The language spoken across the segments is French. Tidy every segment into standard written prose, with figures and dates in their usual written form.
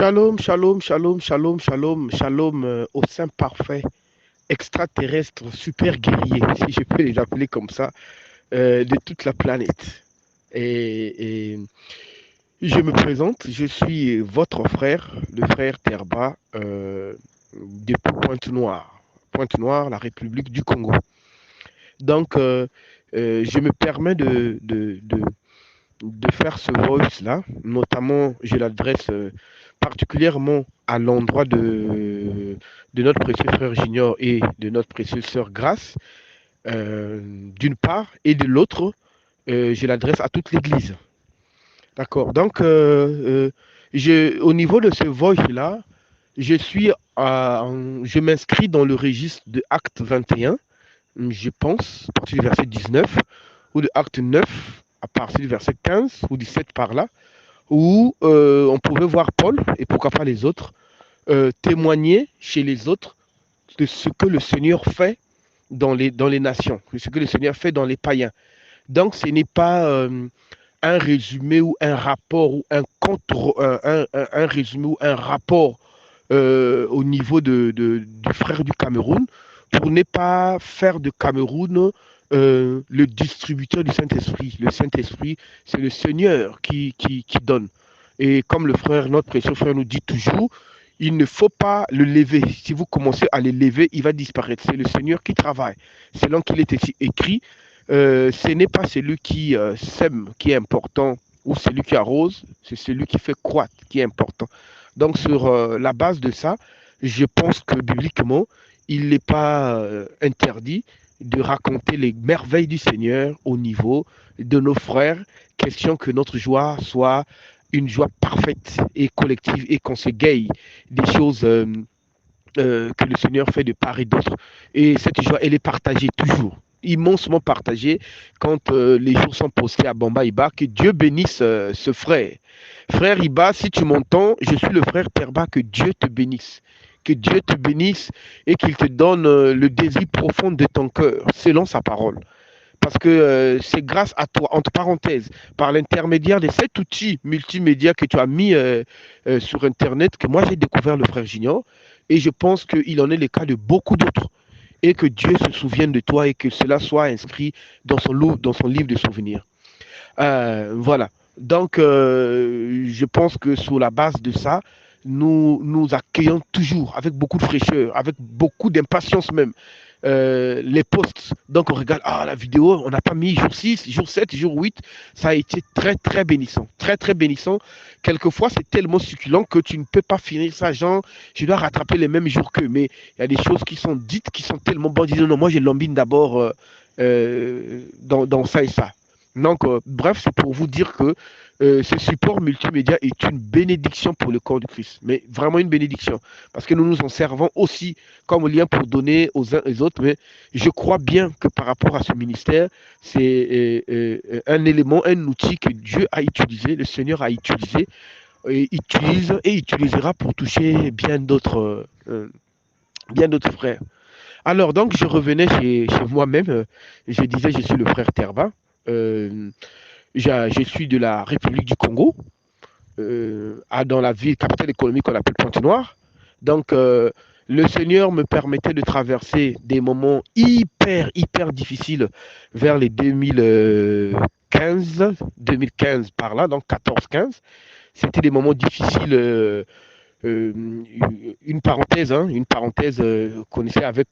Shalom, shalom, shalom, shalom, shalom, shalom au Saint parfait, extraterrestre, super guerrier, si je peux les appeler comme ça, de toute la planète. Et je me présente, je suis votre frère, le frère Terba, depuis Pointe-Noire. Pointe-Noire, la République du Congo. Donc, je me permets de faire ce voice-là. Notamment, je l'adresse particulièrement à l'endroit de notre précieux frère Junior et de notre précieuse sœur Grace, d'une part, et de l'autre, je l'adresse à toute l'Église. D'accord. Donc, au niveau de ce voice-là, je m'inscris dans le registre de Acte 21, je pense, à partir du verset 19, ou de Acte 9, à partir du verset 15 ou 17 par là, où on pouvait voir Paul, et pourquoi pas les autres, témoigner chez les autres de ce que le Seigneur fait dans les nations, de ce que le Seigneur fait dans les païens. Donc ce n'est pas un résumé ou un rapport ou un contre, un résumé ou un rapport au niveau du frère du Cameroun, pour ne pas faire de Cameroun le distributeur du Saint-Esprit. Le Saint-Esprit, c'est le Seigneur qui donne. Et comme le frère, notre précieux frère nous dit toujours, il ne faut pas le lever. Si vous commencez à le lever, il va disparaître. C'est le Seigneur qui travaille. Selon qu'il est écrit, ce n'est pas celui qui sème qui est important ou celui qui arrose, c'est celui qui fait croître qui est important. Donc sur la base de ça, je pense que bibliquement, il n'est pas interdit de raconter les merveilles du Seigneur au niveau de nos frères, question que notre joie soit une joie parfaite et collective et qu'on se gaye des choses que le Seigneur fait de part et d'autre. Et cette joie, elle est partagée toujours, immensement partagée quand les jours sont postés à Bamba Iba. Que Dieu bénisse ce frère. Frère Iba, si tu m'entends, je suis le frère Terba, que Dieu te bénisse. Que Dieu te bénisse et qu'il te donne le désir profond de ton cœur, selon sa parole. Parce que c'est grâce à toi, entre parenthèses, par l'intermédiaire de cet outil multimédia que tu as mis sur Internet, que moi j'ai découvert le frère Junior. Et je pense qu'il en est le cas de beaucoup d'autres. Et que Dieu se souvienne de toi et que cela soit inscrit dans son livre de souvenirs. Voilà. Donc, je pense que sur la base de ça, nous accueillons toujours avec beaucoup de fraîcheur, avec beaucoup d'impatience même, les posts. Donc, on regarde, la vidéo, on n'a pas mis jour 6, jour 7, jour 8. Ça a été très, très bénissant. Très, très bénissant. Quelquefois, c'est tellement succulent que tu ne peux pas finir ça. Genre, je dois rattraper les mêmes jours qu'eux. Mais il y a des choses qui sont dites qui sont tellement bonnes. Disons, non, moi, je l'embine d'abord dans ça et ça. Donc, bref, c'est pour vous dire que ce support multimédia est une bénédiction pour le corps du Christ, mais vraiment une bénédiction, parce que nous nous en servons aussi comme lien pour donner aux uns et aux autres, mais je crois bien que par rapport à ce ministère, c'est un élément, un outil que Dieu a utilisé, le Seigneur a utilisé, et utilise et utilisera pour toucher bien d'autres frères. Alors, donc, je revenais chez moi-même, je disais, je suis le frère Terba. Euh, je suis de la République du Congo, dans la ville capitale économique qu'on appelle Pointe-Noire. Donc, le Seigneur me permettait de traverser des moments hyper, hyper difficiles vers les 2015 par là, donc 14-15. C'était des moments difficiles. Une parenthèse, connaissez avec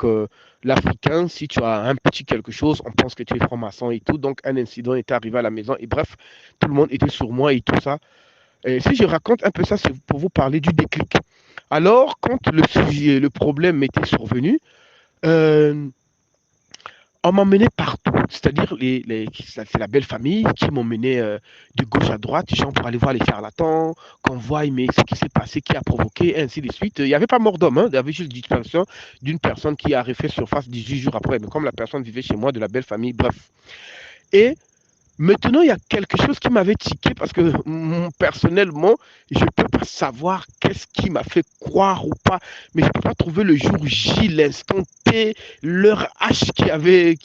l'Africain, si tu as un petit quelque chose, on pense que tu es franc-maçon et tout. Donc, un incident est arrivé à la maison et bref, tout le monde était sur moi et tout ça. Et si je raconte un peu ça, c'est pour vous parler du déclic. Alors, quand le problème était survenu, euh, on m'emmenait partout. C'est-à-dire, c'est la belle famille qui m'emmenait de gauche à droite, genre pour aller voir les charlatans, qu'on voit mais ce qui s'est passé, qui a provoqué, et ainsi de suite. Il n'y avait pas mort d'homme, hein, il y avait juste disparition d'une personne qui a refait surface 18 jours après. Mais comme la personne vivait chez moi, de la belle famille, bref. Et maintenant, il y a quelque chose qui m'avait tiqué parce que personnellement, je ne peux pas savoir qu'est-ce qui m'a fait croire ou pas, mais je ne peux pas trouver le jour J, l'instant T, l'heure H qui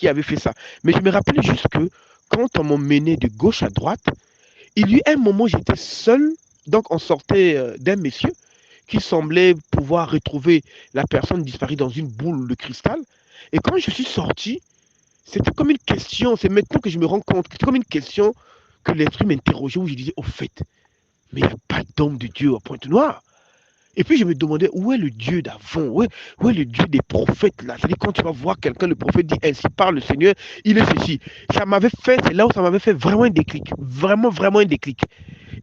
avait fait ça. Mais je me rappelle juste que quand on m'a mené de gauche à droite, il y a eu un moment où j'étais seul, donc on sortait d'un monsieur, qui semblait pouvoir retrouver la personne disparue dans une boule de cristal. Et quand je suis sorti, c'était comme une question, c'est maintenant que je me rends compte, que c'était comme une question que l'esprit m'interrogeait, où je disais, au fait, mais il n'y a pas d'homme de Dieu à Pointe-Noire. Et puis je me demandais, où est le Dieu d'avant? Où est le Dieu des prophètes là? C'est-à-dire quand tu vas voir quelqu'un, le prophète dit, ainsi parle le Seigneur, il est ceci. Ça m'avait fait, c'est là où ça m'avait fait vraiment un déclic. Vraiment, vraiment un déclic.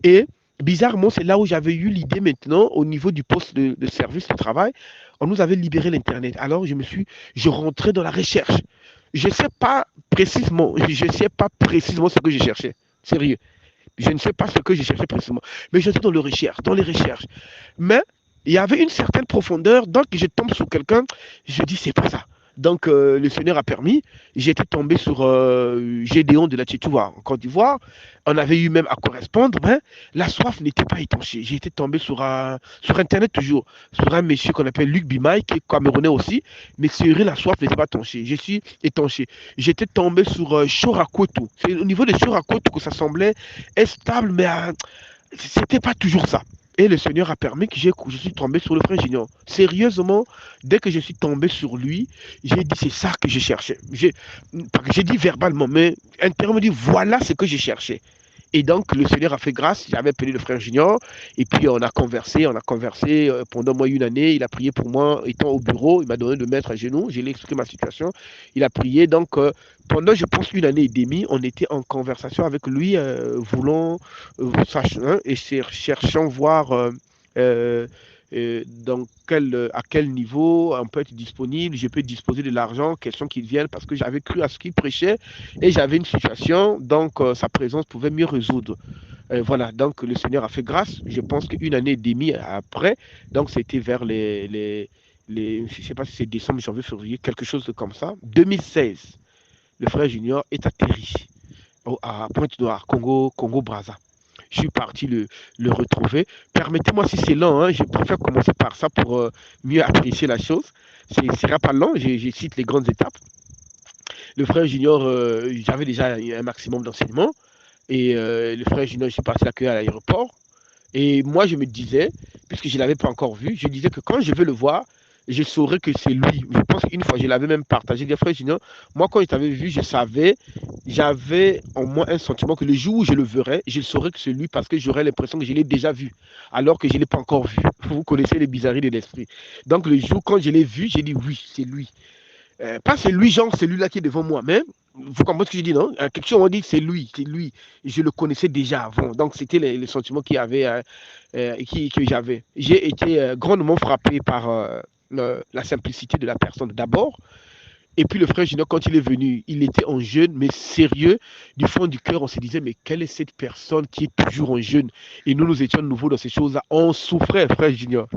Et bizarrement, c'est là où j'avais eu l'idée maintenant, au niveau du poste de service de travail, on nous avait libéré l'Internet. Alors je rentrais dans la recherche. Je ne sais pas précisément ce que je cherchais. Sérieux. Je ne sais pas ce que je cherchais précisément. Mais j'étais dans les recherches. Mais il y avait une certaine profondeur. Donc, je tombe sur quelqu'un, je dis, c'est pas ça. Donc, le Seigneur a permis. J'étais tombé sur Gédéon de la Tchétchoua en Côte d'Ivoire. On avait eu même à correspondre, mais la soif n'était pas étanchée. J'ai été tombé sur Internet toujours, sur un monsieur qu'on appelle Luc Bimaï, qui est camerounais aussi, mais sérieux, la soif n'était pas étanchée. Je suis étanché. J'étais tombé sur Chorakoto. C'est au niveau de Chorakoto que ça semblait stable, mais c'était pas toujours ça. Et le Seigneur a permis que je suis tombé sur le frère Junior. Sérieusement, dès que je suis tombé sur lui, j'ai dit c'est ça que je cherchais. J'ai dit verbalement, mais intérieurement, dit voilà ce que je cherchais. Et donc, le Seigneur a fait grâce. J'avais appelé le frère Junior. Et puis, on a conversé pendant moi une année. Il a prié pour moi, étant au bureau. Il m'a donné de mettre à genoux. Je lui ai expliqué ma situation. Il a prié. Donc, pendant, je pense, une année et demie, on était en conversation avec lui, voulant, et cherchant voir euh, à quel niveau on peut être disponible, je peux disposer de l'argent, question qu'il vienne, parce que j'avais cru à ce qu'il prêchait et j'avais une situation, donc sa présence pouvait mieux résoudre. Voilà, donc le Seigneur a fait grâce. Je pense qu'une année et demie après, donc c'était vers je ne sais pas si c'est décembre, janvier, février, quelque chose de comme ça, 2016, le frère Junior est atterri à Pointe-Noire, Congo-Brazza. Je suis parti le retrouver. Permettez-moi, si c'est lent, hein, je préfère commencer par ça pour mieux apprécier la chose. Ce ne sera pas lent, je cite les grandes étapes. Le frère Junior, j'avais déjà un maximum d'enseignement. Et le frère Junior, je suis parti l'accueillir à l'aéroport. Et moi, je me disais, puisque je ne l'avais pas encore vu, je disais que quand je vais le voir, je saurais que c'est lui. Je pense qu'une fois, je l'avais même partagé. Je disais, frère Junior, moi, quand je t'avais vu, je savais, j'avais en moi un sentiment que le jour où je le verrais, je saurais que c'est lui parce que j'aurais l'impression que je l'ai déjà vu, alors que je ne l'ai pas encore vu. Vous connaissez les bizarreries de l'esprit. Donc, le jour, quand je l'ai vu, j'ai dit, oui, c'est lui. Pas c'est lui, genre, c'est lui-là qui est devant moi, mais vous comprenez ce que je dis, non? Quelque chose, on dit, c'est lui, c'est lui. Je le connaissais déjà avant. Donc, c'était les sentiments qu'il avait, que j'avais. J'ai été grandement frappé par la simplicité de la personne d'abord. Et puis le frère Junior, quand il est venu, il était en jeûne, mais sérieux. Du fond du cœur, on se disait, mais quelle est cette personne qui est toujours en jeûne? Et nous étions nouveaux dans ces choses-là. On souffrait, frère Junior.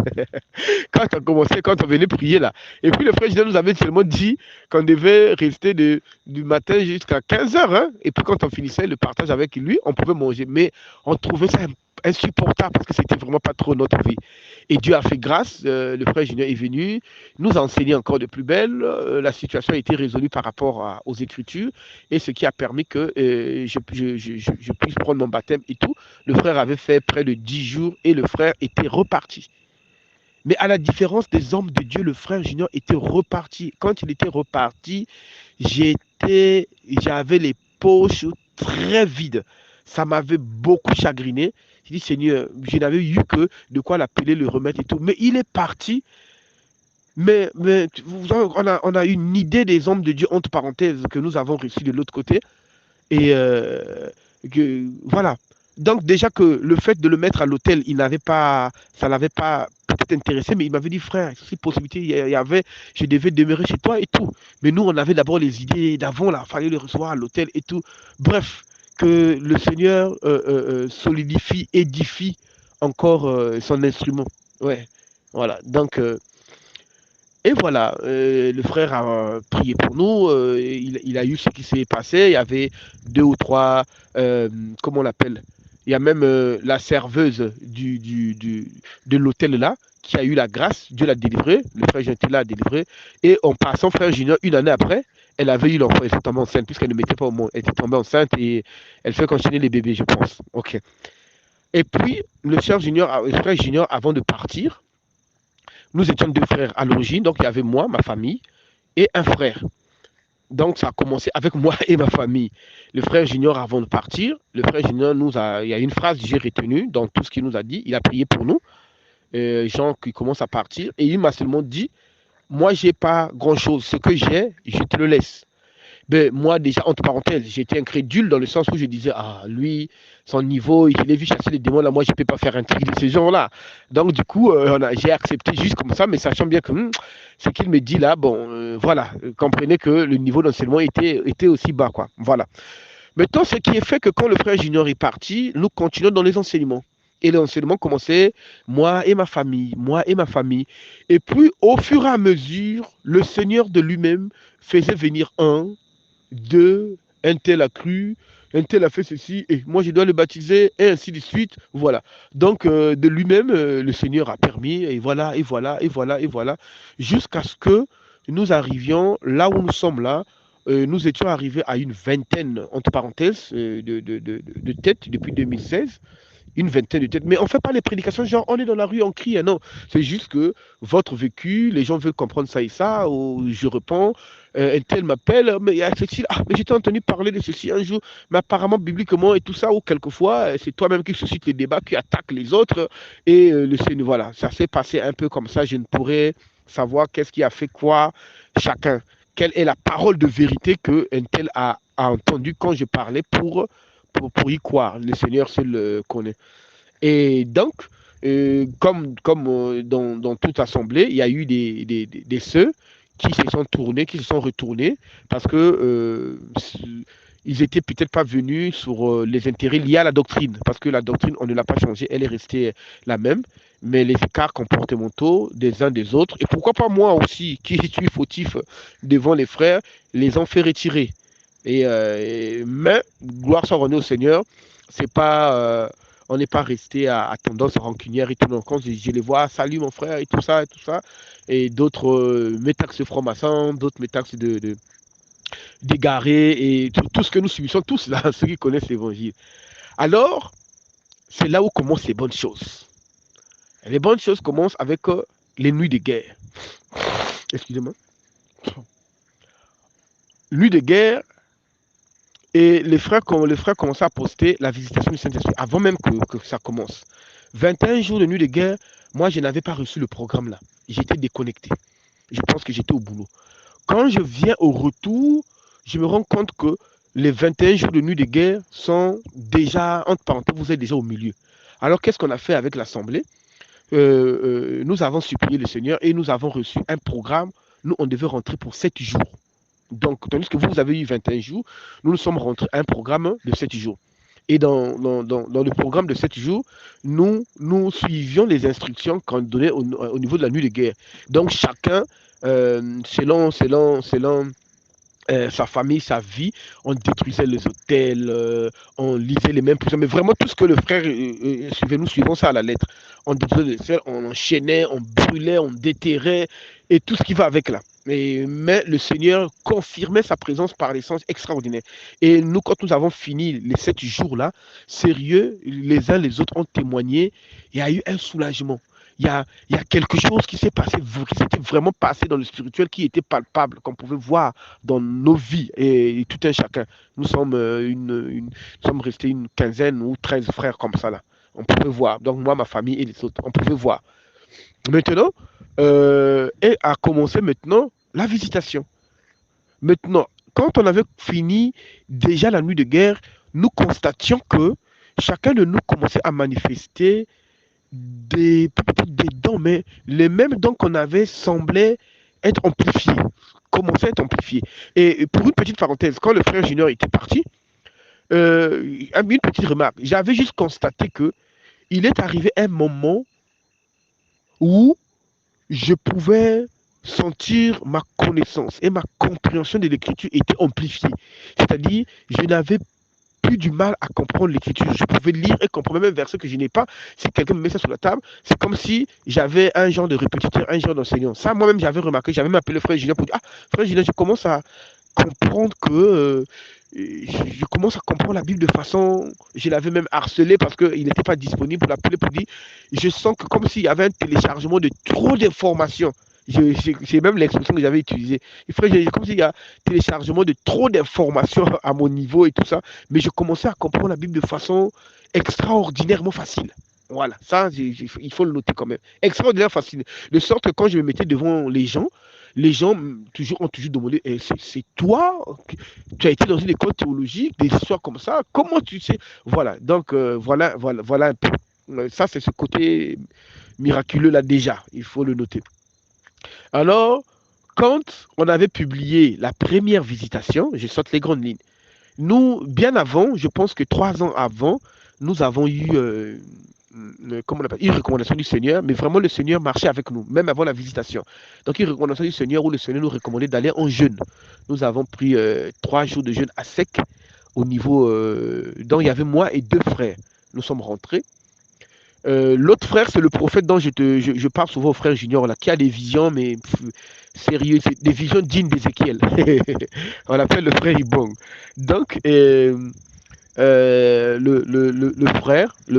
Quand on commençait, quand on venait prier là. Et puis le frère Junior nous avait seulement dit qu'on devait rester du matin jusqu'à 15 heures. Hein? Et puis quand on finissait le partage avec lui, on pouvait manger. Mais on trouvait ça insupportable parce que c'était vraiment pas trop notre vie. Et Dieu a fait grâce. Le frère Junior est venu nous a enseigné encore de plus belle. La situation a été résolue par rapport aux Écritures et ce qui a permis que je puisse prendre mon baptême et tout. Le frère avait fait près de 10 jours et le frère était reparti. Mais à la différence des hommes de Dieu, le frère Junior était reparti. Quand il était reparti, j'avais les poches très vides. Ça m'avait beaucoup chagriné. J'ai dit, Seigneur, je n'avais eu que de quoi l'appeler, le remettre et tout. Mais il est parti. Mais on a une idée des hommes de Dieu, entre parenthèses, que nous avons reçu de l'autre côté. Et voilà. Donc déjà que le fait de le mettre à l'hôtel, ça n'avait pas peut-être intéressé, mais il m'avait dit, frère, si possibilité, je devais demeurer chez toi et tout. Mais nous, on avait d'abord les idées d'avant, là, il fallait le recevoir à l'hôtel et tout. Bref, que le Seigneur solidifie, édifie encore son instrument. Ouais, voilà. Donc, et voilà, le frère a prié pour nous, il a eu ce qui s'est passé, il y avait deux ou trois, comment on l'appelle, il y a même la serveuse de l'hôtel là, qui a eu la grâce, Dieu l'a délivré, le frère Junior était là à délivrer, et en passant, frère Junior, une année après, elle avait eu l'enfant, elle était tombée enceinte, puisqu'elle ne mettait pas au monde, elle était tombée enceinte et elle fait continuer les bébés, je pense. Ok. Et puis, le frère Junior, avant de partir, Nous étions deux frères à l'origine, donc il y avait moi, ma famille, et un frère. Donc ça a commencé avec moi et ma famille. Le frère junior, avant de partir, le frère junior il y a une phrase que j'ai retenue dans tout ce qu'il nous a dit. Il a prié pour nous, Jean qui commence à partir, et il m'a seulement dit, moi j'ai pas grand-chose, ce que j'ai, je te le laisse. Ben, moi, déjà, entre parenthèses, j'étais incrédule dans le sens où je disais, ah, lui, son niveau, il est vu chasser les démons, là, moi, je ne peux pas faire un truc de ces gens-là. Donc, du coup, j'ai accepté juste comme ça, mais sachant bien que ce qu'il me dit là, bon, voilà, comprenez que le niveau d'enseignement était aussi bas, quoi. Voilà. Maintenant, ce qui est fait que quand le frère Junior est parti, nous continuons dans les enseignements. Et l'enseignement commençait, moi et ma famille, moi et ma famille. Et puis, au fur et à mesure, le Seigneur de lui-même faisait venir deux, un tel a cru, un tel a fait ceci, et moi je dois le baptiser, et ainsi de suite. Voilà. Donc, de lui-même, le Seigneur a permis, et voilà, et voilà, et voilà, et voilà, jusqu'à ce que nous arrivions là où nous sommes là. Nous étions arrivés à une vingtaine, entre parenthèses, de têtes depuis 2016, une vingtaine de têtes. Mais on ne fait pas les prédications, genre on est dans la rue, on crie. Non, c'est juste que votre vécu, les gens veulent comprendre ça et ça, ou je réponds, un tel m'appelle, mais il y a ceci, ah, mais j'étais entendu parler de ceci un jour, mais apparemment bibliquement et tout ça, ou quelquefois, c'est toi-même qui suscite les débats, qui attaque les autres, et le Seigneur, voilà, ça s'est passé un peu comme ça, je ne pourrais savoir qu'est-ce qui a fait quoi chacun. Quelle est la parole de vérité que un tel a entendu quand je parlais pour y croire. Le Seigneur seul le connaît. Et donc, comme dans toute assemblée, il y a eu des ceux qui se sont tournés, qui se sont retournés, parce que ils étaient peut-être pas venus sur les intérêts liés à la doctrine, parce que la doctrine, on ne l'a pas changée, elle est restée la même, mais les écarts comportementaux des uns des autres, et pourquoi pas moi aussi, qui suis fautif devant les frères, les ont fait retirer. Mais, gloire soit rendue au Seigneur, c'est pas, on n'est pas resté à tendance rancunière et tout. Donc, quand je les vois, salut mon frère et tout ça, et d'autres métaxes francs-maçons, d'autres métaxes d'égarés, et tout ce que nous subissons tous là, ceux qui connaissent l'évangile. Alors, c'est là où commencent les bonnes choses. Et les bonnes choses commencent avec les nuits de guerre. Excusez-moi. Nuits de guerre. Et les frères commençaient à poster la visitation du Saint-Esprit avant même que ça commence. 21 jours de nuit de guerre, moi, je n'avais pas reçu le programme là. J'étais déconnecté. Je pense que j'étais au boulot. Quand je viens au retour, je me rends compte que les 21 jours de nuit de guerre sont déjà, entre parenthèses, vous êtes déjà au milieu. Alors, qu'est-ce qu'on a fait avec l'Assemblée? Nous avons supplié le Seigneur et nous avons reçu un programme. Nous, on devait rentrer pour 7 jours. Donc, tandis que vous avez eu 21 jours, nous nous sommes rentrés à un programme de 7 jours. Et dans le programme de 7 jours, nous suivions les instructions qu'on donnait au niveau de la nuit de guerre. Donc, chacun, selon sa famille, sa vie, on détruisait les hôtels, on lisait les mêmes prisons, mais vraiment tout ce que le frère suivait, nous suivons ça à la lettre. On détruisait les hôtels, on enchaînait, on brûlait, on déterrait, et tout ce qui va avec là. Mais le Seigneur confirmait sa présence par l'essence extraordinaire. Et nous, quand nous avons fini les 7 jours-là, sérieux, les uns les autres ont témoigné, il y a eu un soulagement. Il y a quelque chose qui s'est passé, qui s'était vraiment passé dans le spirituel, qui était palpable, qu'on pouvait voir dans nos vies et tout un chacun. Nous sommes, nous sommes restés une quinzaine ou 13 frères comme ça là. On pouvait voir. Donc moi, ma famille et les autres, on pouvait voir. Maintenant, et a commencé maintenant la visitation. Maintenant, quand on avait fini déjà la nuit de guerre, nous constations que chacun de nous commençait à manifester des dons, mais les mêmes dons qu'on avait semblaient être amplifiés, commençaient à être amplifiés. Et pour une petite parenthèse, quand le frère Junior était parti, une petite remarque, j'avais juste constaté que il est arrivé un moment où je pouvais sentir ma connaissance et ma compréhension de l'écriture était amplifiée. C'est-à-dire, je n'avais plus du mal à comprendre l'écriture. Je pouvais lire et comprendre même un verset que je n'ai pas. Si quelqu'un me met ça sur la table, c'est comme si j'avais un genre de répétiteur, un genre d'enseignant. Ça, moi-même, j'avais remarqué, j'avais même appelé le frère Julien pour dire, ah, frère Julien, je commence à comprendre que je commence à comprendre la Bible de façon. Je l'avais même harcelé parce qu'il n'était pas disponible pour l'appeler pour dire. Je sens que comme s'il y avait un téléchargement de trop d'informations. C'est même l'expression que j'avais utilisée. Comme s'il y a un téléchargement de trop d'informations à mon niveau et tout ça. Mais je commençais à comprendre la Bible de façon extraordinairement facile. Voilà, ça, il faut le noter quand même. Extraordinairement facile. De sorte que quand je me mettais devant les gens ont toujours demandé, c'est toi, tu as été dans une école théologique, des histoires comme ça, comment tu sais? Voilà, donc voilà un peu. Ça, c'est ce côté miraculeux là déjà, il faut le noter. Alors, quand on avait publié la première visitation, je saute les grandes lignes. Nous, bien avant, je pense que 3 ans avant, nous avons eu comment on appelle, une recommandation du Seigneur, mais vraiment le Seigneur marchait avec nous, même avant la visitation. Donc une recommandation du Seigneur où le Seigneur nous recommandait d'aller en jeûne. Nous avons pris 3 jours de jeûne à sec au niveau... donc il y avait moi et 2 frères. Nous sommes rentrés. L'autre frère, c'est le prophète dont je parle souvent au frère Junior, là, qui a des visions, mais sérieux, c'est des visions dignes d'Ézéchiel. On l'appelle le frère Ibong. Donc, le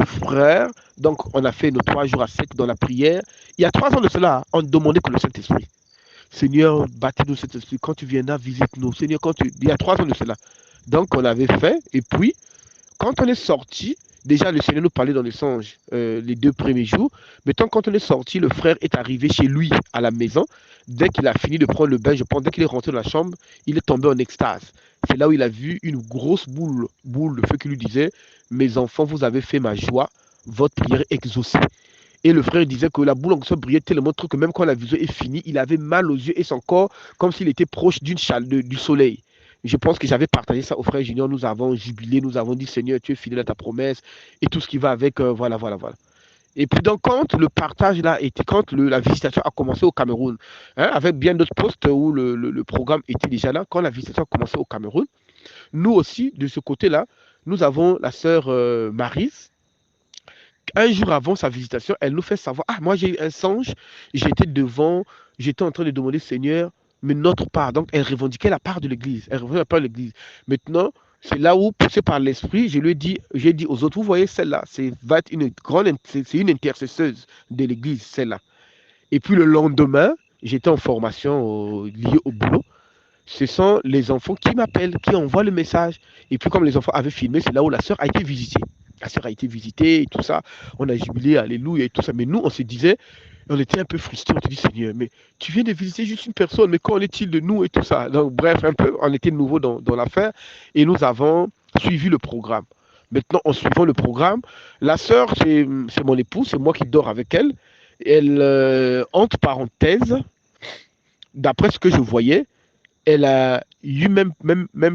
frère, donc on a fait nos 3 jours à sec dans la prière. Il y a 3 ans de cela, on demandait que le Saint-Esprit. Seigneur, bâtis-nous cet esprit. Quand tu viendras, visite-nous. Seigneur, il y a 3 ans de cela. Donc on avait fait, et puis, quand on est sorti, déjà le Seigneur nous parlait dans les songes les 2 premiers jours. Maintenant, quand on est sorti, le frère est arrivé chez lui à la maison. Dès qu'il a fini de prendre le bain, je pense, dès qu'il est rentré dans la chambre, il est tombé en extase. C'est là où il a vu une grosse boule de feu qui lui disait, mes enfants, vous avez fait ma joie, votre prière est exaucée. Et le frère disait que la boule en brillait tellement trop que même quand la vision est finie, il avait mal aux yeux et son corps comme s'il était proche du soleil. Je pense que j'avais partagé ça au frère Junior. Nous avons jubilé, nous avons dit Seigneur, tu es fidèle à ta promesse et tout ce qui va avec. Voilà. Et puis donc quand le partage là était, quand la visitation a commencé au Cameroun, hein, avec bien d'autres postes où le programme était déjà là, quand la visitation a commencé au Cameroun, nous aussi de ce côté-là, nous avons la sœur Maryse. Un jour avant sa visitation, elle nous fait savoir, ah, moi j'ai eu un songe, j'étais en train de demander Seigneur, mais notre part. Donc elle revendiquait la part de l'Église. Elle revendiquait la part de l'Église. Maintenant, c'est là où, poussé par l'Esprit, j'ai dit aux autres, vous voyez celle-là, va être c'est une intercesseuse de l'Église, celle-là. Et puis le lendemain, j'étais en formation liée au boulot. Ce sont les enfants qui m'appellent, qui envoient le message. Et puis comme les enfants avaient filmé, c'est là où la sœur a été visitée. La sœur a été visitée et tout ça. On a jubilé, alléluia et tout ça. Mais nous, on se disait, on était un peu frustrés. On se dit, Seigneur, mais tu viens de visiter juste une personne, mais qu'en est-il de nous et tout ça? Donc, bref, un peu, on était nouveau dans l'affaire et nous avons suivi le programme. Maintenant, en suivant le programme, la sœur, c'est mon épouse, c'est moi qui dors avec elle. Elle, entre parenthèses, d'après ce que je voyais, elle a eu même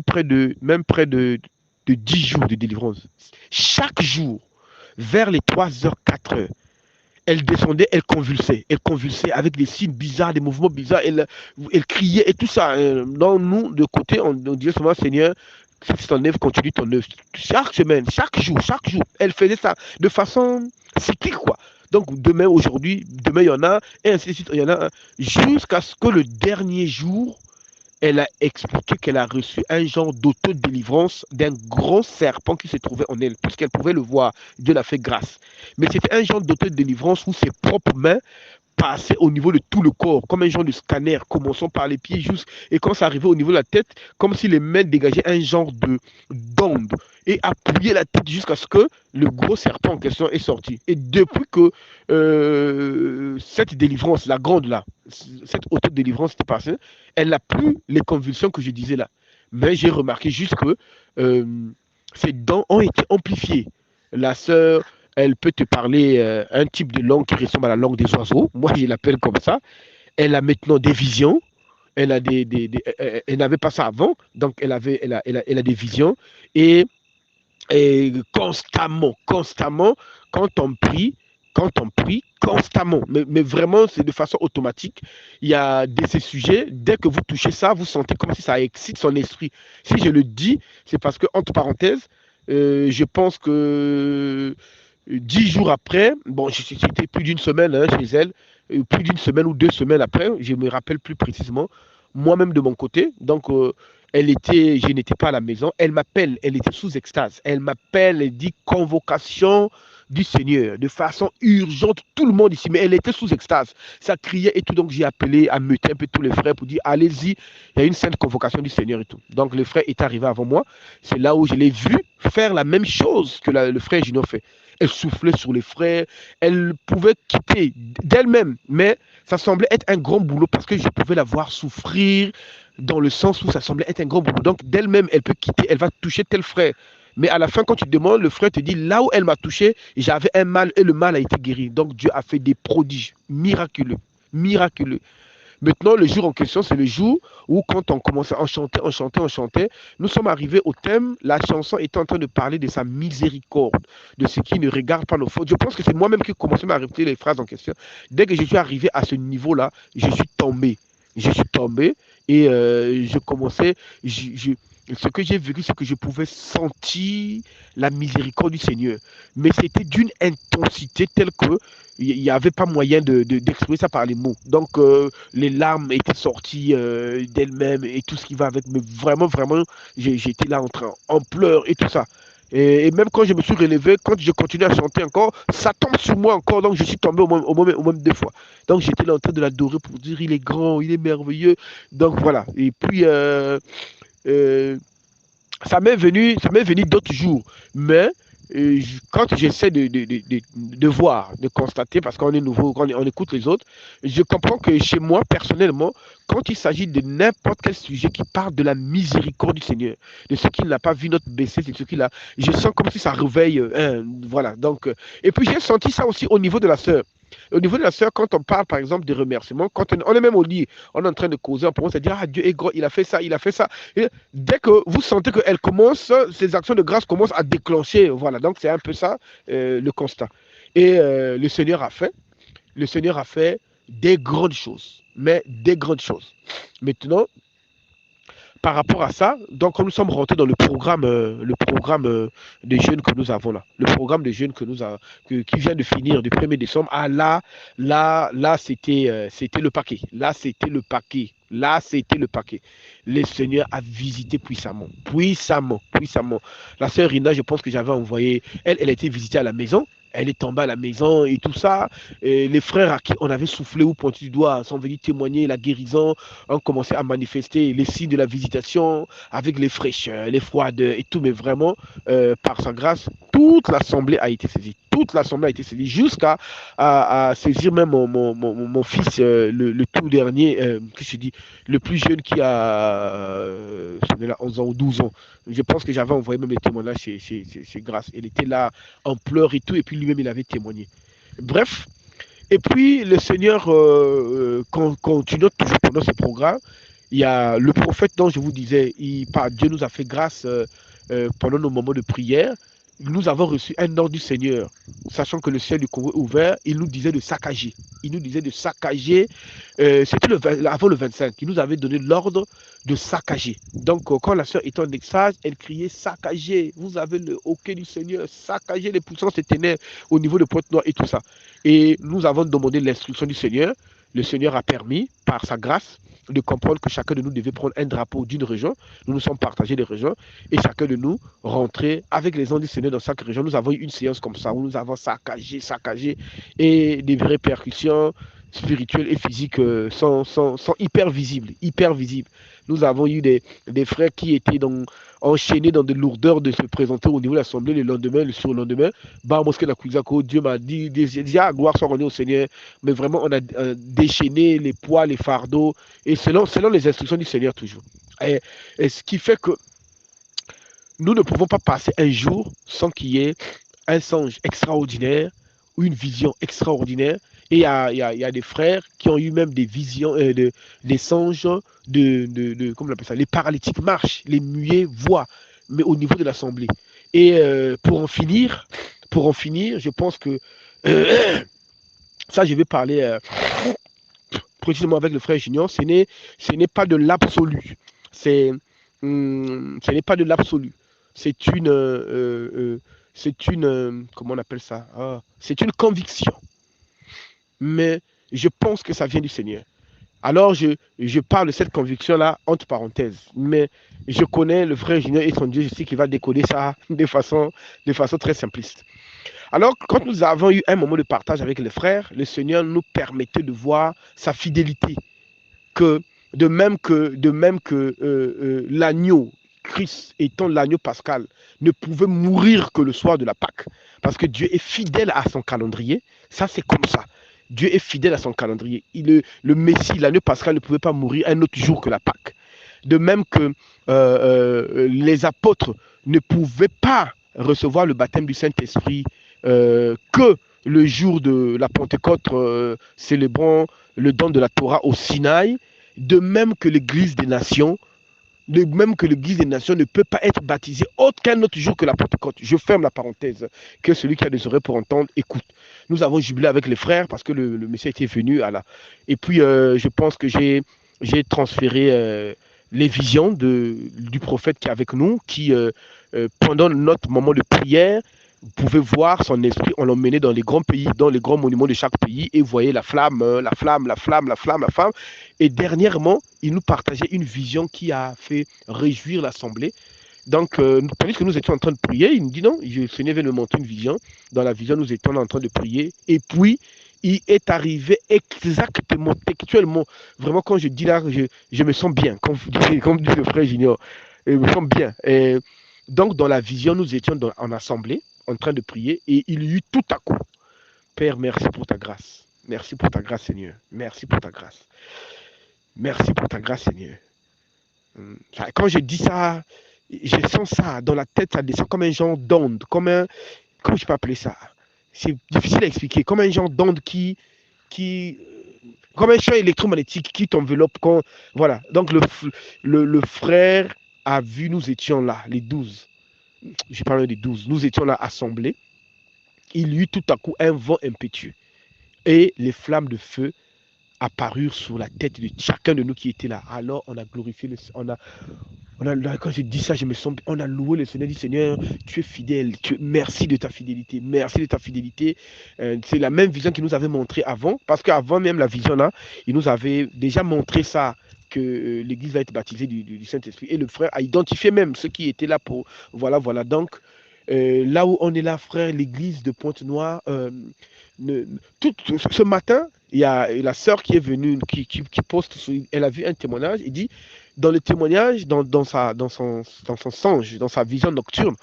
près de 10 jours de délivrance. Chaque jour, vers les 3 heures, 4 heures, elle descendait, elle convulsait avec des signes bizarres, des mouvements bizarres, elle criait et tout ça. Donc nous, de côté, on disait souvent, Seigneur, si c'est ton œuvre, continue ton œuvre. Chaque semaine, chaque jour, elle faisait ça de façon cyclique, quoi. Donc demain, aujourd'hui, demain il y en a, et ainsi de suite, il y en a un, jusqu'à ce que le dernier jour, elle a expliqué qu'elle a reçu un genre d'autodélivrance d'un grand serpent qui se trouvait en elle, puisqu'elle pouvait le voir. Dieu l'a fait grâce. Mais c'était un genre d'autodélivrance où ses propres mains passaient au niveau de tout le corps, comme un genre de scanner, commençant par les pieds juste, et quand ça arrivait au niveau de la tête, comme si les mains dégageaient un genre d'onde, et appuyaient la tête jusqu'à ce que le gros serpent en question est sorti. Et depuis que cette délivrance, la grande là, cette autodélivrance était passée, elle n'a plus les convulsions que je disais là. Mais j'ai remarqué juste que ses dents ont été amplifiées. La sœur, elle peut te parler un type de langue qui ressemble à la langue des oiseaux. Moi, je l'appelle comme ça. Elle a maintenant des visions. Elle n'avait pas ça avant. Donc, elle a des visions. Et constamment, quand on prie, constamment, mais vraiment, c'est de façon automatique. Il y a ces sujets, dès que vous touchez ça, vous sentez comme si ça excite son esprit. Si je le dis, c'est parce que, entre parenthèses, je pense que 10 jours après, bon, c'était plus d'une semaine hein, chez elle, plus d'une semaine ou 2 semaines après, je me rappelle plus précisément, moi-même de mon côté. Donc, je n'étais pas à la maison, elle m'appelle, elle était sous extase. Elle m'appelle, elle dit convocation du Seigneur, de façon urgente, tout le monde ici, mais elle était sous extase. Ça criait et tout, donc j'ai appelé à meuter un peu tous les frères pour dire, allez-y, il y a une sainte convocation du Seigneur et tout. Donc le frère est arrivé avant moi, c'est là où je l'ai vu faire la même chose que le frère Gino fait. Elle soufflait sur les frères, elle pouvait quitter d'elle-même, mais ça semblait être un grand boulot parce que je pouvais la voir souffrir dans le sens où ça semblait être un grand boulot. Donc d'elle-même, elle peut quitter, elle va toucher tel frère. Mais à la fin, quand tu demandes, le frère te dit, là où elle m'a touché, j'avais un mal et le mal a été guéri. Donc Dieu a fait des prodiges miraculeux, miraculeux. Maintenant, le jour en question, c'est le jour où, quand on commençait à chanter, nous sommes arrivés au thème, la chanson était en train de parler de sa miséricorde, de ce qui ne regarde pas nos fautes. Je pense que c'est moi-même qui commençais à répéter les phrases en question. Dès que je suis arrivé à ce niveau-là, je suis tombé. Je suis tombé et je commençais, ce que j'ai vécu, c'est que je pouvais sentir la miséricorde du Seigneur. Mais c'était d'une intensité telle que il n'y avait pas moyen d'exprimer ça par les mots. Donc, les larmes étaient sorties d'elles-mêmes et tout ce qui va avec. Mais vraiment, vraiment, j'étais là en pleurs et tout ça. Et même quand je me suis relevé, quand je continuais à chanter encore, ça tombe sur moi encore. Donc, je suis tombé au moins 2 fois. Donc, j'étais là en train de l'adorer pour dire il est grand, il est merveilleux. Donc, voilà. Et puis, euh, ça m'est venu d'autres jours. Mais quand j'essaie de voir, de constater, parce qu'on est nouveau, quand on écoute les autres, je comprends que chez moi, personnellement, quand il s'agit de n'importe quel sujet qui parle de la miséricorde du Seigneur, de ce qu'il n'a pas vu notre baisser, de ce qu'il a, je sens comme si ça réveille. Voilà. Donc, et puis j'ai senti ça aussi au niveau de la sœur. Au niveau de la sœur, quand on parle par exemple de remerciements, quand on est même au lit, on est en train de causer, on peut se dire, ah Dieu est gros, il a fait ça, il a fait ça. Et dès que vous sentez qu'elle commence, ces actions de grâce commencent à déclencher. Voilà, donc c'est un peu ça le constat. Et le Seigneur a fait des grandes choses, mais des grandes choses. Maintenant, par rapport à ça, donc quand nous sommes rentrés dans le programme des jeunes que nous avons là, le programme des jeunes qui vient de finir du 1er décembre, ah là, c'était le paquet. Là, c'était le paquet. Là, c'était le paquet. Le Seigneur a visité puissamment, puissamment, puissamment. La sœur Rina, je pense que j'avais envoyé, elle était visitée à la maison. Elle est tombée à la maison et tout ça. Et les frères à qui on avait soufflé ou pointé du doigt sont venus témoigner la guérison, ont commencé à manifester les signes de la visitation avec les fraîcheurs, les froideurs et tout, mais vraiment, par sa grâce, toute l'assemblée a été saisie. Toute l'assemblée a été saisie jusqu'à à saisir même mon fils, le tout dernier, que je dis, le plus jeune qui a 11 ans ou 12 ans. Je pense que j'avais envoyé même les témoignages chez Grâce. Il était là en pleurs et tout, et puis lui-même, il avait témoigné. Bref, et puis, le Seigneur continue toujours pendant ce programme. Il y a le prophète dont je vous disais, Dieu nous a fait grâce pendant nos moments de prière. Nous avons reçu un ordre du Seigneur, sachant que le ciel du Congo est ouvert. Il nous disait de saccager. Il nous disait de saccager. C'était avant le 25. Il nous avait donné l'ordre de saccager. Donc, quand la sœur était en extase, elle criait saccager. Vous avez le hoquet du Seigneur, saccager les puissances des ténèbres au niveau de Pointe-Noire et tout ça. Et nous avons demandé l'instruction du Seigneur. Le Seigneur a permis, par sa grâce, de comprendre que chacun de nous devait prendre un drapeau d'une région. Nous nous sommes partagés des régions et chacun de nous rentrer avec les anges du Seigneur dans chaque région. Nous avons eu une séance comme ça où nous avons saccagé et des répercussions spirituelles et physiques sont hyper visibles, hyper visibles. Nous avons eu des frères qui étaient enchaînés dans des lourdeurs de se présenter au niveau de l'Assemblée le lendemain, le surlendemain. Bah, Dieu m'a dit, déjà, gloire soit rendue au Seigneur, mais vraiment, on a déchaîné les poids, les fardeaux, et selon les instructions du Seigneur toujours. Et ce qui fait que nous ne pouvons pas passer un jour sans qu'il y ait un songe extraordinaire ou une vision extraordinaire. Et il y a des frères qui ont eu même des visions, des songes comment on appelle ça, les paralytiques marchent, les muets voient, mais au niveau de l'assemblée. Et pour en finir, je pense que ça, je vais parler précisément avec le frère Junior, ce n'est pas de l'absolu. Ce n'est pas de l'absolu. C'est comment on appelle ça? C'est une conviction. Mais je pense que ça vient du Seigneur. Alors, je parle de cette conviction-là entre parenthèses. Mais je connais le frère Junior et son Dieu, je sais qu'il va décoder ça de façon très simpliste. Alors, quand nous avons eu un moment de partage avec les frères, le Seigneur nous permettait de voir sa fidélité. Que, de même que l'agneau, Christ étant l'agneau pascal, ne pouvait mourir que le soir de la Pâque, parce que Dieu est fidèle à son calendrier. Ça, c'est comme ça. Dieu est fidèle à son calendrier. Le Messie, l'agneau pascal, ne pouvait pas mourir un autre jour que la Pâque. De même que les apôtres ne pouvaient pas recevoir le baptême du Saint-Esprit que le jour de la Pentecôte, célébrant le don de la Torah au Sinaï, de même que l'Église des Nations, ne peut pas être baptisée aucun autre jour que la Pentecôte. Je ferme la parenthèse, que celui qui a des oreilles pour entendre, écoute. Nous avons jubilé avec les frères parce que le Messie était venu à la... Et puis, je pense que j'ai transféré les visions du prophète qui est avec nous, qui, pendant notre moment de prière, vous pouvez voir son esprit, on l'emmenait dans les grands pays, dans les grands monuments de chaque pays, et vous voyez la flamme, la flamme, la flamme, la flamme, la flamme. Et dernièrement, il nous partageait une vision qui a fait réjouir l'assemblée. Donc, tandis que nous étions en train de prier, il nous dit non, le Seigneur vient de montrer une vision. Dans la vision, nous étions en train de prier. Et puis, il est arrivé exactement, textuellement. Vraiment, quand je dis là, je me sens bien, comme dit le frère Junior. Je me sens bien. Et donc, dans la vision, nous étions en assemblée, en train de prier, et il y eut tout à coup, Père, merci pour ta grâce. Merci pour ta grâce, Seigneur. Merci pour ta grâce. Merci pour ta grâce, Seigneur. Quand je dis ça, je sens ça dans la tête, ça descend comme un genre d'onde, comment je peux appeler ça? C'est difficile à expliquer, comme un genre d'onde qui comme un champ électromagnétique qui t'enveloppe. Voilà. Donc le frère a vu, nous étions là, les 12. Je parle des 12. Nous étions là assemblés. Il y eut tout à coup un vent impétueux. Et les flammes de feu apparurent sur la tête de chacun de nous qui était là. Alors on a glorifié quand je dis ça, je me sens, on a loué le Seigneur, dit Seigneur, tu es fidèle, merci de ta fidélité, merci de ta fidélité. C'est la même vision qu'il nous avait montré avant, parce qu'avant même la vision là, il nous avait déjà montré ça, que l'Église va être baptisée du Saint-Esprit. Et le frère a identifié même ceux qui étaient là pour... Voilà. Donc, là où on est là, frère, l'Église de Pointe-Noire, ce matin, il y a la sœur qui est venue, qui poste, elle a vu un témoignage, il dit, dans le témoignage, dans son songe, dans sa vision nocturne,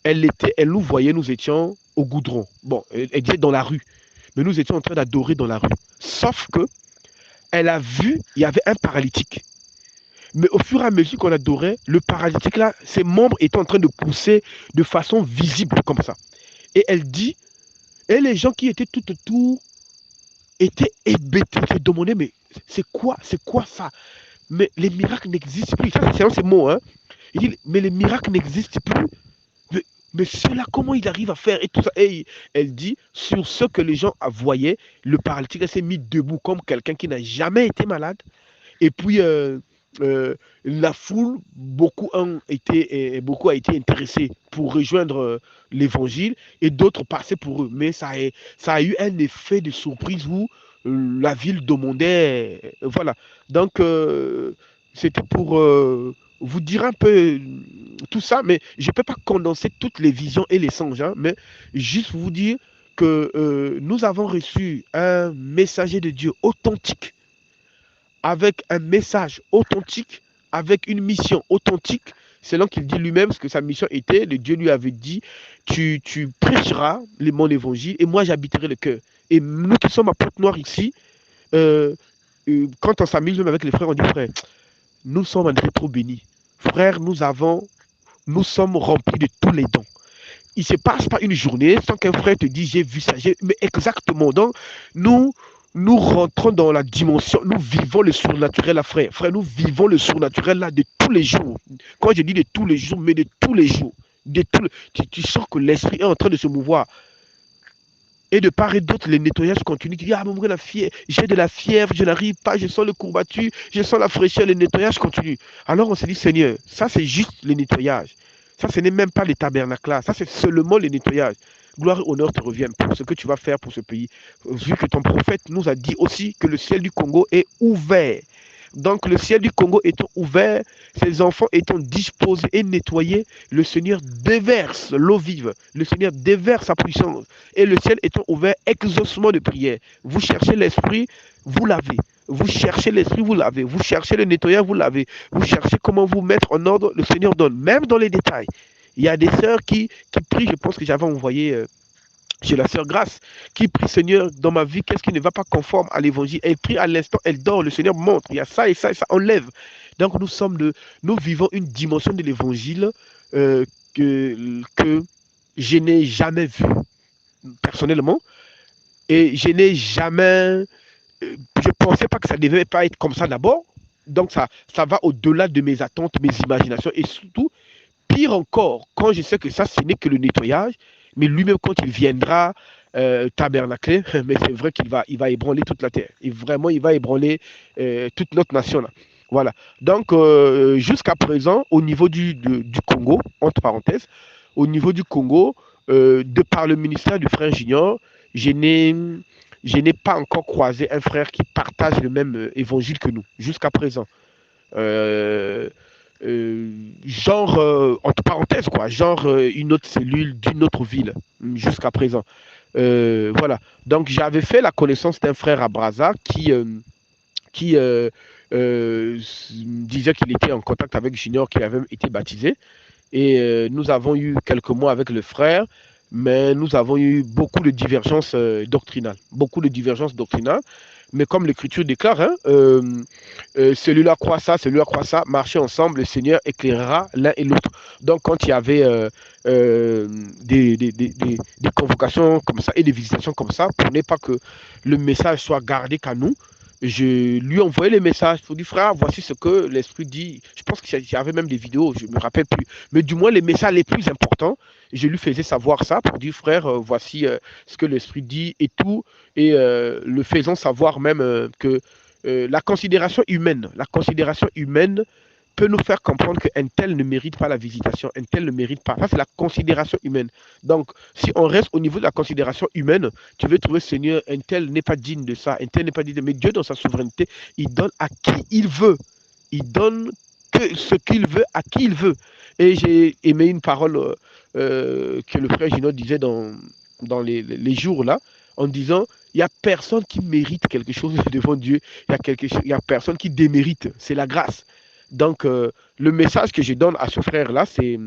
elle nous voyait, nous étions au goudron. Bon, elle était dans la rue, mais nous étions en train d'adorer dans la rue. Sauf que elle a vu, il y avait un paralytique. Mais au fur et à mesure qu'on adorait, le paralytique là, ses membres étaient en train de pousser de façon visible comme ça. Et elle dit, et les gens qui étaient tout autour étaient hébétés, se demandaient, mais c'est quoi ça? Mais les miracles n'existent plus. Ça, c'est ces mots, hein. Il dit, mais les miracles n'existent plus. Mais cela, comment il arrive à faire? Et tout ça. Et elle dit, sur ce que les gens voyaient, le paralytique s'est mis debout comme quelqu'un qui n'a jamais été malade. Et puis, la foule, beaucoup a été intéressé pour rejoindre l'évangile et d'autres passaient pour eux. Mais ça a eu un effet de surprise où la ville demandait. Voilà. Donc, c'était pour vous dire un peu tout ça, mais je ne peux pas condenser toutes les visions et les songes, hein, mais juste vous dire que nous avons reçu un messager de Dieu authentique, avec un message authentique, avec une mission authentique, selon qu'il dit lui-même ce que sa mission était. Le Dieu lui avait dit, tu prêcheras mon évangile et moi j'habiterai le cœur. Et nous qui sommes à Pointe-Noire ici, quand on s'amuse même avec les frères, on dit frère, nous sommes en trop bénis. Frère, nous sommes remplis de tous les dons. Il ne se passe pas une journée sans qu'un frère te dise j'ai vu ça, mais exactement. Donc, nous rentrons dans la dimension, nous vivons le surnaturel là, frère. Frère, nous vivons le surnaturel là de tous les jours. Quand je dis de tous les jours, mais de tous les jours. Tu sens que l'esprit est en train de se mouvoir. Et de part et d'autre, les nettoyages continuent. Tu dis, ah, mon j'ai de la fièvre, je n'arrive pas, je sens le courbature, je sens la fraîcheur, les nettoyages continuent. Alors on se dit, Seigneur, ça c'est juste le nettoyage. Ça, ce n'est même pas les tabernacles là, ça c'est seulement le nettoyage. gloire et honneur te reviennent pour ce que tu vas faire pour ce pays. Vu que ton prophète nous a dit aussi que le ciel du Congo est ouvert. Donc le ciel du Congo étant ouvert, ses enfants étant disposés et nettoyés, le Seigneur déverse l'eau vive, le Seigneur déverse sa puissance. Et le ciel étant ouvert, exaucement de prière. Vous cherchez l'esprit, vous l'avez. Vous cherchez l'esprit, vous l'avez. Vous cherchez le nettoyage, vous l'avez. Vous cherchez comment vous mettre en ordre, le Seigneur donne, même dans les détails. Il y a des sœurs qui prient, je pense que j'avais envoyé chez la sœur Grâce, qui prie, Seigneur, dans ma vie, qu'est-ce qui ne va pas conforme à l'évangile? Elle prie à l'instant, elle dort, le Seigneur montre, il y a ça et ça et ça, enlève. Donc nous vivons une dimension de l'évangile que je n'ai jamais vue personnellement, et je n'ai jamais, je ne pensais pas que ça ne devait pas être comme ça d'abord. Donc ça va au-delà de mes attentes, mes imaginations, et surtout, pire encore, quand je sais que ça, ce n'est que le nettoyage, mais lui-même, quand il viendra tabernacler, mais c'est vrai il va ébranler toute la terre. Et vraiment, il va ébranler toute notre nation. Là. Voilà. Donc, jusqu'à présent, au niveau du Congo, entre parenthèses, au niveau du Congo, de par le ministère du frère Junior, je n'ai pas encore croisé un frère qui partage le même évangile que nous, jusqu'à présent. Euh, genre, entre parenthèses, quoi, genre une autre cellule d'une autre ville, jusqu'à présent. Voilà. Donc, j'avais fait la connaissance d'un frère à Brazza qui disait qu'il était en contact avec Junior, qui avait été baptisé. Et nous avons eu quelques mois avec le frère, mais nous avons eu beaucoup de divergences doctrinales. Beaucoup de divergences doctrinales. Mais comme l'Écriture déclare, hein, celui-là croit ça, celui-là croit ça, marchez ensemble, le Seigneur éclairera l'un et l'autre. Donc, quand il y avait des convocations comme ça et des visitations comme ça, pour ne pas que le message soit gardé qu'à nous, je lui envoyais les messages pour dire, frère, voici ce que l'Esprit dit. Je pense qu'il y avait même des vidéos, je ne me rappelle plus. Mais du moins, les messages les plus importants, je lui faisais savoir ça pour dire, frère, voici ce que l'Esprit dit et tout. Et le faisant savoir même que la considération humaine peut nous faire comprendre qu'un tel ne mérite pas la visitation, un tel ne mérite pas. Ça, c'est la considération humaine. Donc, si on reste au niveau de la considération humaine, tu veux trouver, Seigneur, un tel n'est pas digne de ça, un tel n'est pas digne de... Mais Dieu, dans sa souveraineté, il donne à qui il veut. Il donne que ce qu'il veut à qui il veut. Et j'ai aimé une parole que le frère Gino disait dans les jours là, en disant, il n'y a personne qui mérite quelque chose devant Dieu, il y a personne qui démérite, c'est la grâce. Donc, le message que je donne à ce frère-là, c'est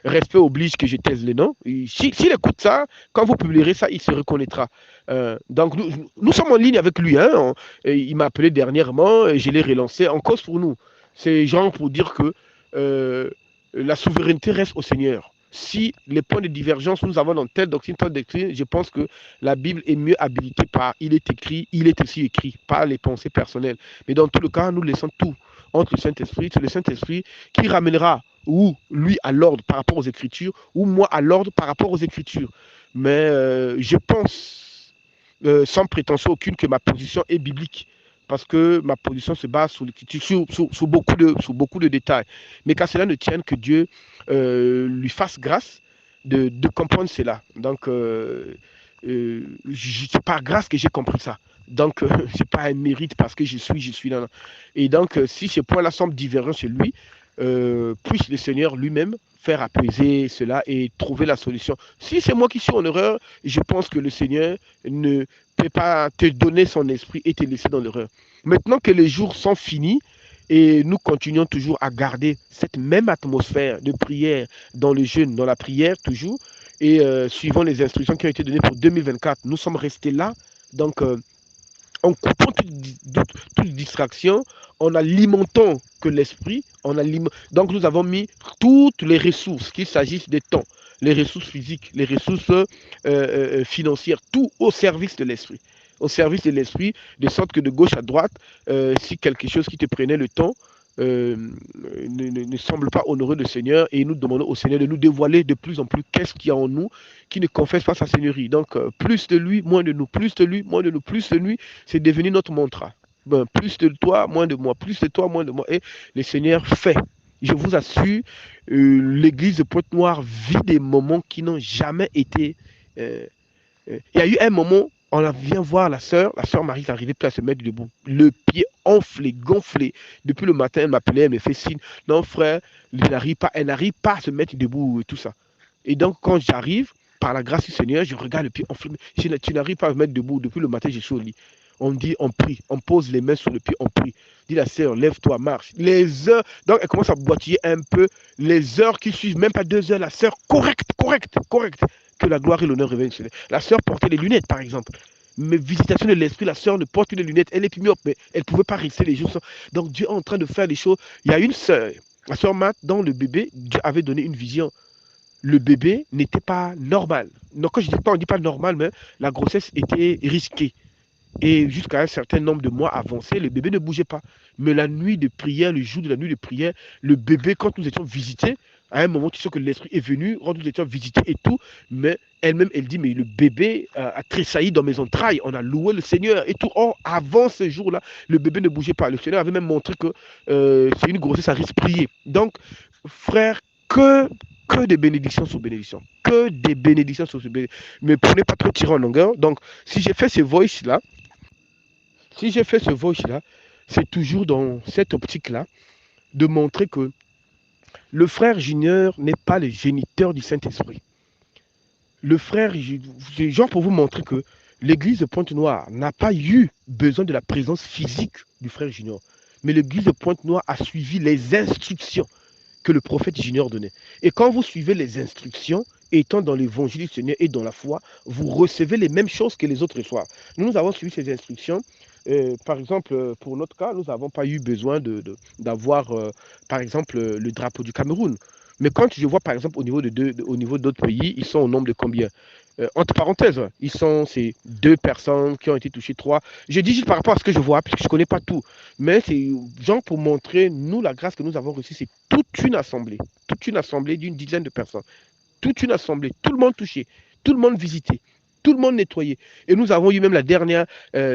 respect oblige que je taise les noms. S'il écoute ça, quand vous publierez ça, il se reconnaîtra. Donc, nous sommes en ligne avec lui. Hein, il m'a appelé dernièrement, je l'ai relancé en cause pour nous. C'est genre pour dire que la souveraineté reste au Seigneur. Si les points de divergence nous avons dans telle doctrine, je pense que la Bible est mieux habilitée par il est écrit, il est aussi écrit, par les pensées personnelles. Mais dans tout le cas, nous laissons tout entre le Saint-Esprit. C'est le Saint-Esprit qui ramènera ou lui à l'ordre par rapport aux Écritures, ou moi à l'ordre par rapport aux Écritures. Mais je pense, sans prétention aucune, que ma position est biblique. Parce que ma position se base sur l'écriture, sur beaucoup de détails. Mais qu'à cela ne tienne, que Dieu lui fasse grâce de comprendre cela. Donc, c'est par grâce que j'ai compris ça. Donc, c'est pas un mérite parce que je suis là. Et donc, si ces points-là semblent divergents chez lui, puisse le Seigneur lui-même faire apaiser cela et trouver la solution. Si c'est moi qui suis en erreur, je pense que le Seigneur ne peut pas te donner son esprit et te laisser dans l'erreur. Maintenant que les jours sont finis et nous continuons toujours à garder cette même atmosphère de prière dans le jeûne, dans la prière toujours, et suivant les instructions qui ont été données pour 2024, nous sommes restés là. Donc, en coupant toute distraction, en alimentant que l'esprit, donc nous avons mis toutes les ressources, qu'il s'agisse des temps, les ressources physiques, les ressources financières, tout au service de l'esprit. Au service de l'esprit, de sorte que de gauche à droite, si quelque chose qui te prenait le temps ne semble pas honorer le Seigneur, et nous demandons au Seigneur de nous dévoiler de plus en plus qu'est-ce qu'il y a en nous qui ne confesse pas sa Seigneurie. Donc, plus de lui, moins de nous, plus de lui, moins de nous, plus de lui, c'est devenu notre mantra. Ben, plus de toi, moins de moi, plus de toi, moins de moi. Et le Seigneur fait. Je vous assure, l'église de Pointe-Noire vit des moments qui n'ont jamais été Euh, il y a eu un moment, on vient voir la sœur Marie arrivait plus à se mettre debout, le pied enflé, gonflé. Depuis le matin, elle m'appelait, elle me fait signe, non frère, elle n'arrive pas à se mettre debout et tout ça. Et donc quand j'arrive, par la grâce du Seigneur, je regarde le pied enflé, tu n'arrives pas à me mettre debout, depuis le matin, je suis au lit. On dit, on prie, on pose les mains sur le pied, on prie. Dit la sœur, lève-toi, marche. Les heures, donc elle commence à boitiller un peu. Les heures qui suivent, même pas 2 heures, la sœur, correcte. Que la gloire et l'honneur reviennent sur elle. La sœur portait les lunettes, par exemple. Mais visitation de l'esprit, la sœur ne porte plus les lunettes. Elle est plus myope, mais elle ne pouvait pas rester les jours sans. Donc Dieu est en train de faire des choses. Il y a une sœur, la sœur Matt, dont le bébé, Dieu avait donné une vision. Le bébé n'était pas normal. Donc quand je dis pas, on ne dit pas normal, mais la grossesse était risquée. Et jusqu'à un certain nombre de mois avancés, le bébé ne bougeait pas. Mais la nuit de prière, le jour de la nuit de prière, le bébé, quand nous étions visités, à un moment, tu sais que l'esprit est venu, quand nous étions visités et tout, mais elle-même, elle dit, mais le bébé a tressailli dans mes entrailles, on a loué le Seigneur et tout. Or, avant ce jour-là, le bébé ne bougeait pas. Le Seigneur avait même montré que c'est une grossesse à risque prier. Donc, frère, que des bénédictions sur bénédictions. Que des bénédictions sur bénédictions. Mais prenez pas trop tirer en longueur. Donc, si j'ai fait ces voices-là, si j'ai fait ce voice-là, c'est toujours dans cette optique-là de montrer que le frère Junior n'est pas le géniteur du Saint-Esprit. Le frère, genre pour vous montrer que l'église de Pointe-Noire n'a pas eu besoin de la présence physique du frère Junior. Mais l'église de Pointe-Noire a suivi les instructions que le prophète Junior donnait. Et quand vous suivez les instructions, étant dans l'évangile du Seigneur et dans la foi, vous recevez les mêmes choses que les autres reçoivent. Nous avons suivi ces instructions. Par exemple, pour notre cas, nous n'avons pas eu besoin d'avoir, par exemple, le drapeau du Cameroun. Mais quand je vois, par exemple, au niveau d'autres pays, ils sont au nombre de combien? Entre parenthèses, ils sont ces 2 personnes qui ont été touchées, 3. Je dis juste par rapport à ce que je vois, parce que je ne connais pas tout. Mais c'est genre pour montrer, nous, la grâce que nous avons reçue, c'est toute une assemblée d'une dizaine de personnes, toute une assemblée, tout le monde touché, tout le monde visité, tout le monde nettoyé. Et nous avons eu même la dernière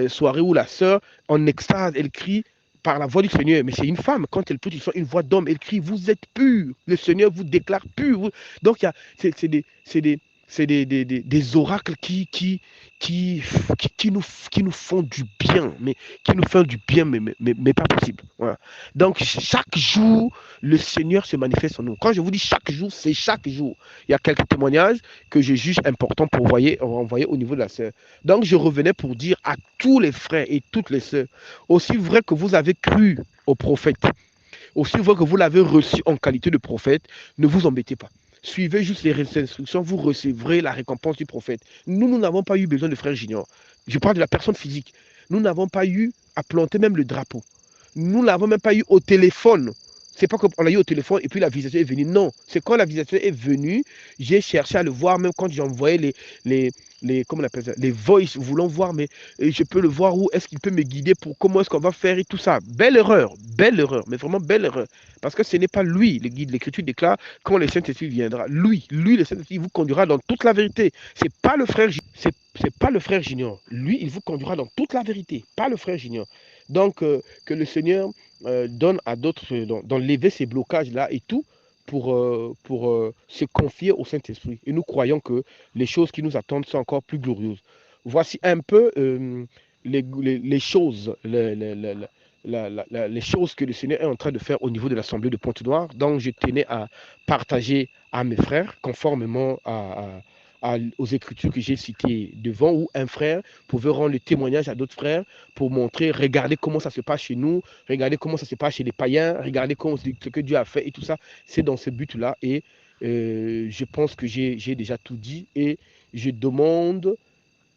soirée où la sœur, en extase, elle crie par la voix du Seigneur. Mais c'est une femme, quand elle peut, il une voix d'homme, elle crie, vous êtes pur, le Seigneur vous déclare pur. Donc, c'est des oracles qui nous font du bien, mais qui nous font du bien, mais pas possible. Voilà. Donc, chaque jour, le Seigneur se manifeste en nous. Quand je vous dis chaque jour, c'est chaque jour. Il y a quelques témoignages que je juge importants pour envoyer au niveau de la sœur. Donc, je revenais pour dire à tous les frères et toutes les sœurs, aussi vrai que vous avez cru au prophète, aussi vrai que vous l'avez reçu en qualité de prophète, ne vous embêtez pas. Suivez juste les instructions, vous recevrez la récompense du prophète. Nous n'avons pas eu besoin de frère Junior. Je parle de la personne physique. Nous n'avons pas eu à planter même le drapeau. Nous n'avons même pas eu au téléphone. C'est pas qu'on l'a eu au téléphone et puis la visitation est venue. Non, c'est quand la visitation est venue, j'ai cherché à le voir, même quand j'envoyais comment on appelle ça, les voice, voulant voir, mais je peux le voir où est-ce qu'il peut me guider pour comment est-ce qu'on va faire et tout ça. Belle erreur, mais vraiment belle erreur. Parce que ce n'est pas lui, le guide. L'Écriture déclare quand le Saint-Esprit viendra. Lui, le Saint-Esprit vous conduira dans toute la vérité. C'est pas le frère, c'est pas le frère Junior. Lui, il vous conduira dans toute la vérité, pas le frère Junior. Donc, que le Seigneur donne à d'autres d'enlever ces blocages-là et tout pour se confier au Saint-Esprit. Et nous croyons que les choses qui nous attendent sont encore plus glorieuses. Voici un peu les choses, les choses que le Seigneur est en train de faire au niveau de l'Assemblée de Pointe-Noire. Donc, je tenais à partager à mes frères, conformément aux écritures que j'ai citées devant, où un frère pouvait rendre le témoignage à d'autres frères pour montrer, regardez comment ça se passe chez nous, regardez comment ça se passe chez les païens, regardez ce que Dieu a fait et tout ça. C'est dans ce but-là et je pense que j'ai déjà tout dit et je demande,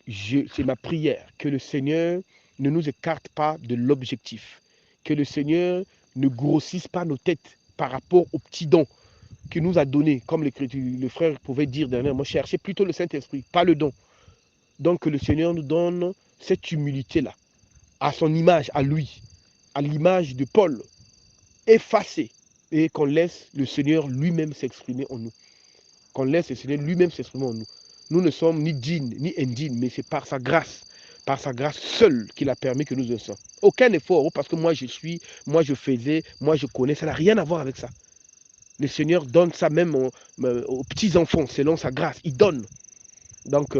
c'est ma prière, que le Seigneur ne nous écarte pas de l'objectif, que le Seigneur ne grossisse pas nos têtes par rapport aux petits dons qu'il nous a donné, comme le frère pouvait dire dernièrement, cherchez plutôt le Saint-Esprit, pas le don. Donc que le Seigneur nous donne cette humilité-là, à son image, à lui, à l'image de Paul, effacée, et qu'on laisse le Seigneur lui-même s'exprimer en nous. Qu'on laisse le Seigneur lui-même s'exprimer en nous. Nous ne sommes ni dignes, ni indignes, mais c'est par sa grâce seule qu'il a permis que nous en soyons. Aucun effort, parce que moi je faisais, moi je connais, ça n'a rien à voir avec ça. Le Seigneur donne ça même aux petits-enfants, selon sa grâce. Il donne. Donc,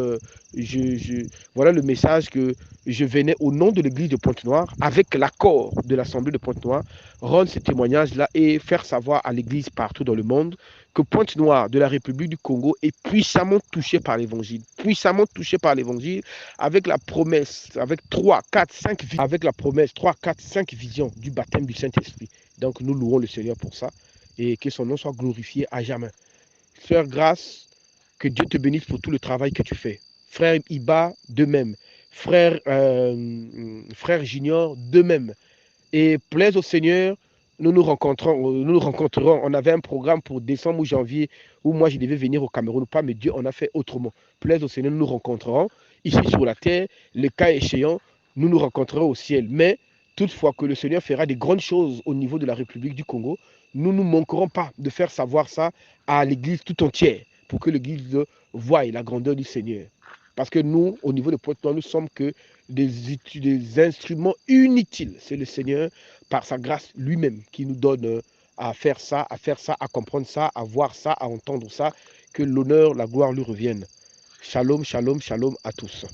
voilà le message que je venais au nom de l'église de Pointe-Noire, avec l'accord de l'Assemblée de Pointe-Noire, rendre ce témoignage-là et faire savoir à l'église partout dans le monde que Pointe-Noire de la République du Congo est puissamment touchée par l'évangile. Puissamment touchée par l'évangile, avec la promesse, avec la promesse, 3, 4, 5 visions du baptême du Saint-Esprit. Donc, nous louons le Seigneur pour ça et que son nom soit glorifié à jamais. Sœur Grâce, que Dieu te bénisse pour tout le travail que tu fais. Frère Iba, de même. Frère Junior, de même. Et plaise au Seigneur, nous nous rencontrerons. On avait un programme pour décembre ou janvier où moi je devais venir au Cameroun ou pas, mais Dieu en a fait autrement. Plaise au Seigneur, nous nous rencontrerons ici sur la terre. Le cas échéant, nous nous rencontrerons au ciel. Mais toutefois que le Seigneur fera des grandes choses au niveau de la République du Congo, nous ne manquerons pas de faire savoir ça à l'Église tout entière pour que l'Église voie la grandeur du Seigneur. Parce que nous, au niveau de Pointe-Noire, nous sommes que des instruments inutiles. C'est le Seigneur, par sa grâce lui-même, qui nous donne à faire ça, à comprendre ça, à voir ça, à entendre ça. Que l'honneur, la gloire lui reviennent. Shalom, shalom, shalom à tous.